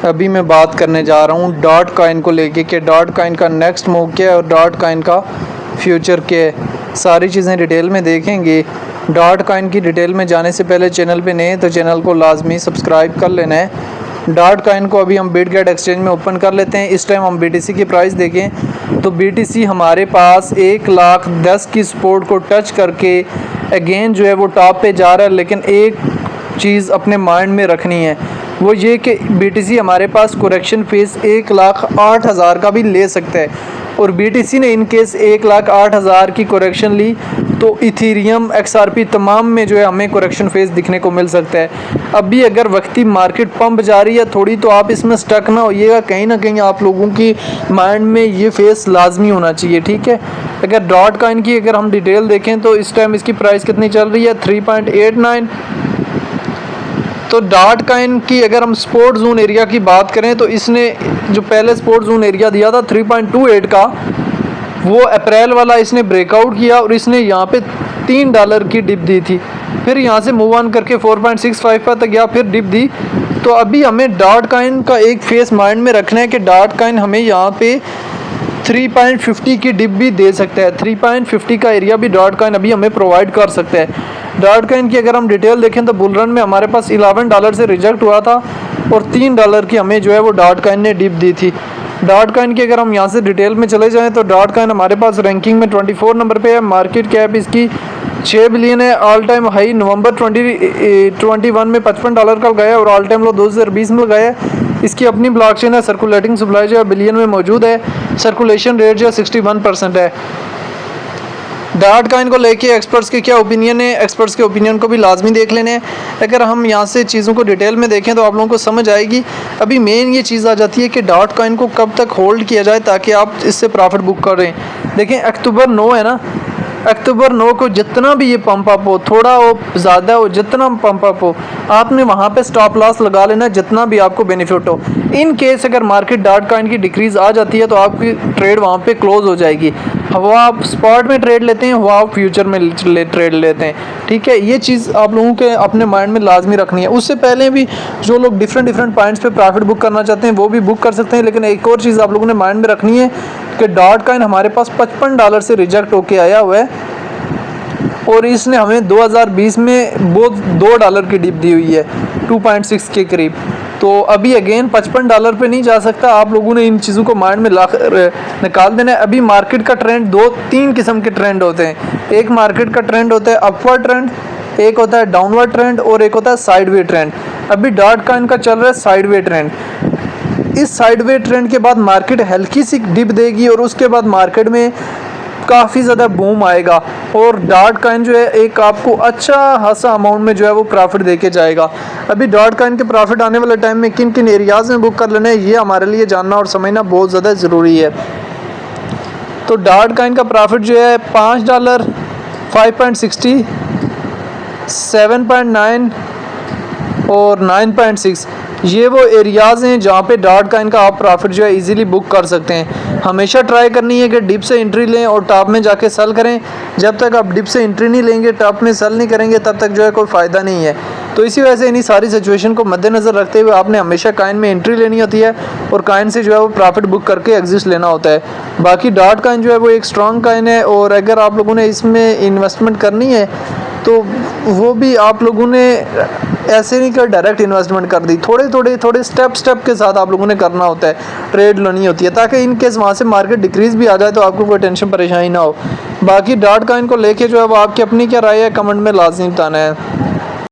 अभी मैं बात करने जा रहा हूँ डॉट कॉइन को लेके कि डॉट कॉइन का नेक्स्ट मूव क्या है और डॉट कॉइन का फ्यूचर क्या है। सारी चीज़ें डिटेल में देखेंगे। डॉट कॉइन की डिटेल में जाने से पहले चैनल पे नए हैं तो चैनल को लाजमी सब्सक्राइब कर लेना है। डॉट कॉइन को अभी हम बिटगेट एक्सचेंज में ओपन कर लेते हैं। इस टाइम हम BTC की प्राइस देखें तो BTC हमारे पास 1,10,000 की सपोर्ट को टच करके अगेन जो है वो टॉप पे जा रहा है। लेकिन एक चीज़ अपने माइंड में रखनी है, वो ये कि BTC हमारे पास करेक्शन फेस 1,08,000 का भी ले सकता है। और BTC ने इन केस 1,08,000 की करेक्शन ली तो इथेरियम XRP तमाम में जो है हमें करेक्शन फेस दिखने को मिल सकता है। अभी अगर वक्ती मार्केट पंप जा रही है थोड़ी, तो आप इसमें स्टक ना होइएगा। कहीं ना कहीं आप लोगों की माइंड में ये फेस लाजमी होना चाहिए, ठीक है। अगर डॉट कॉइन की अगर हम डिटेल देखें तो इस टाइम इसकी प्राइस कितनी चल रही है, 3.89। तो डॉट कॉइन की अगर हम सपोर्ट जोन एरिया की बात करें तो इसने जो पहले सपोर्ट जोन एरिया दिया था 3.28 का, वो अप्रैल वाला इसने ब्रेकआउट किया और इसने यहाँ पे $3 की डिप दी थी। फिर यहाँ से मूव ऑन करके 4.65 पर तक गया, फिर डिप दी। तो अभी हमें डॉट कॉइन का एक फेस माइंड में रखना है कि डॉट कॉइन हमें यहाँ पे 3.50 की डिप भी दे सकता है। 3.50 का एरिया भी डॉट कॉइन अभी हमें प्रोवाइड कर सकता है। डॉट कॉइन की अगर हम डिटेल देखें तो बुल रन में हमारे पास $11 से रिजेक्ट हुआ था और $3 की हमें जो है वो डॉट कॉइन ने डिप दी थी। डॉट कॉइन की अगर हम यहाँ से डिटेल में चले जाएं तो डॉट कॉइन हमारे पास रैंकिंग में 24 नंबर पे है। मार्केट कैप इसकी 6 बिलियन है। ऑल टाइम हाई नवंबर 2021 में $55 का गया और ऑल टाइम लो 2020 में गया है। इसकी अपनी ब्लॉकचेन है। सर्कुलेटिंग सप्लाई जो है बिलियन में मौजूद है। सर्कुलेशन रेट जो है 61% है। डॉट कॉइन को लेके एक्सपर्ट्स के क्या ओपिनियन है, एक्सपर्ट्स के ओपिनियन को भी लाजमी देख लेने हैं। अगर हम यहाँ से चीज़ों को डिटेल में देखें तो आप लोगों को समझ आएगी। अभी मेन ये चीज़ आ जाती है कि डॉट कॉइन को कब तक होल्ड किया जाए ताकि आप इससे प्रॉफिट बुक करें। देखें अक्टूबर 9 है ना, अक्टूबर 9 को जितना भी ये पंप अप हो, थोड़ा हो ज़्यादा हो, जितना पंप अप हो, आपने वहाँ पे स्टॉप लॉस लगा लेना जितना भी आपको बेनिफिट हो। इन केस अगर मार्केट डॉट कॉइन की डिक्रीज़ आ जाती है तो आपकी ट्रेड वहाँ पे क्लोज हो जाएगी। हुआ आप स्पॉट में ट्रेड लेते हैं, हुआ आप फ्यूचर में ट्रेड लेते हैं, ठीक है। ये चीज़ आप लोगों के अपने माइंड में लाजमी रखनी है। उससे पहले भी जो लोग डिफरेंट पॉइंट्स पे प्रॉफिट बुक करना चाहते हैं वो भी बुक कर सकते हैं। लेकिन एक और चीज़ आप लोगों ने माइंड में रखनी है कि डॉट कॉइन हमारे पास $55 से रिजेक्ट होके आया हुआ है और इसने हमें 2020 में बहुत $2 की डिप दी हुई है 2.6 के करीब। तो अभी अगेन $55 पे नहीं जा सकता। आप लोगों ने इन चीज़ों को माइंड में निकाल देना है। अभी मार्केट का ट्रेंड 2-3 किस्म के ट्रेंड होते हैं। एक मार्केट का ट्रेंड होता है अपवर्ड ट्रेंड, एक होता है डाउनवर्ड ट्रेंड और एक होता है साइडवे ट्रेंड। अभी डॉट कॉइन का चल रहा है साइडवे ट्रेंड। इस साइडवे ट्रेंड के बाद मार्केट हल्की सी डिप देगी और उसके बाद मार्केट में काफ़ी ज़्यादा बूम आएगा और डॉट कॉइन जो है एक आपको अच्छा खासा अमाउंट में जो है वो प्रॉफिट देके जाएगा। अभी डॉट कॉइन के प्रॉफिट आने वाले टाइम में किन किन एरियाज़ में बुक कर लेना है ये हमारे लिए जानना और समझना बहुत ज़्यादा ज़रूरी है। तो डॉट कॉइन का प्रॉफिट जो है $5, 5.60, 7.9 और 9.6 ये वो एरियाज़ हैं जहाँ पे डॉट कॉइन का आप प्रॉफिट जो है इजीली बुक कर सकते हैं। हमेशा ट्राई करनी है कि डिप से एंट्री लें और टॉप में जाके सेल करें। जब तक आप डिप से एंट्री नहीं लेंगे, टॉप में सेल नहीं करेंगे, तब तक जो है कोई फ़ायदा नहीं है। तो इसी वजह से इन्हीं सारी सिचुएशन को मद्देनज़र रखते हुए आपने हमेशा कॉइन में एंट्री लेनी होती है और कॉइन से जो है वो प्रॉफिट बुक करके एग्जिट लेना होता है। बाकी डॉट कॉइन जो है वो एक स्ट्रॉन्ग कॉइन है और अगर आप लोगों ने इसमें इन्वेस्टमेंट करनी है तो वो भी आप लोगों ने ऐसे नहीं कर डायरेक्ट इन्वेस्टमेंट कर दी, थोड़े स्टेप के साथ आप लोगों ने करना होता है, ट्रेड लेनी होती है ताकि इन केस वहाँ से मार्केट डिक्रीज़ भी आ जाए तो आपको कोई टेंशन परेशानी ना हो। बाकी डॉट कॉइन को लेके जो है वो आपकी अपनी क्या राय है कमेंट में लाजमी बताना है।